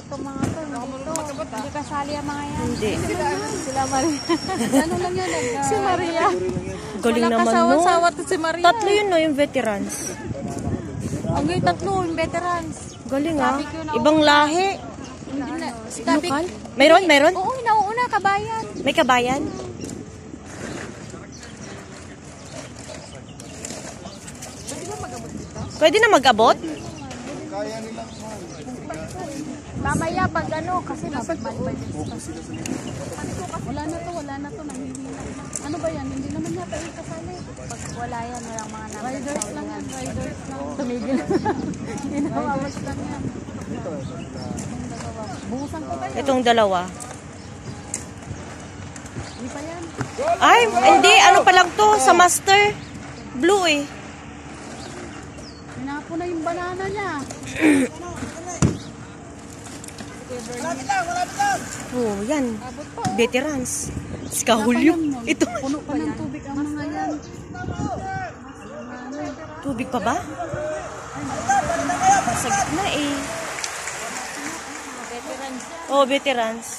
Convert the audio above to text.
itong mga to. Hindi kasali ang mga yan. Hindi. Sila Maria. Ano lang yan? Si Maria. Galing Walang naman, no? kasawa-sawa to si Maria. Tatlo yun, no? Yung veterans. Ang tatlo, yung veterans. Galing, ah. Ibang lahi. Lokal? Meron? Meron? Oo, nauuna, kabayan. May kabayan? Pwede na mag-abot? Mamaya pag ano, kasi mabagmay. Wala na to, nanghihina. Ano ba yan? Hindi naman yata yung kasali. Pag wala yan, walang mga number. Riders lang yan, riders lang. Tumigil. Hindi na mawas lang yan. Buhusan ko kayo. Itong dalawa. Hindi pa yan. Ay, hindi. Ano pa lang to? Sa master. Blue, eh. Pinapo na yung banana niya. Oh, yan. Veterans. Skahulyo. Ito. Puno pa ng tubig ang mga yan. Tubig pa ba? Sa gitna, eh. Veterans yan. Oh, veterans.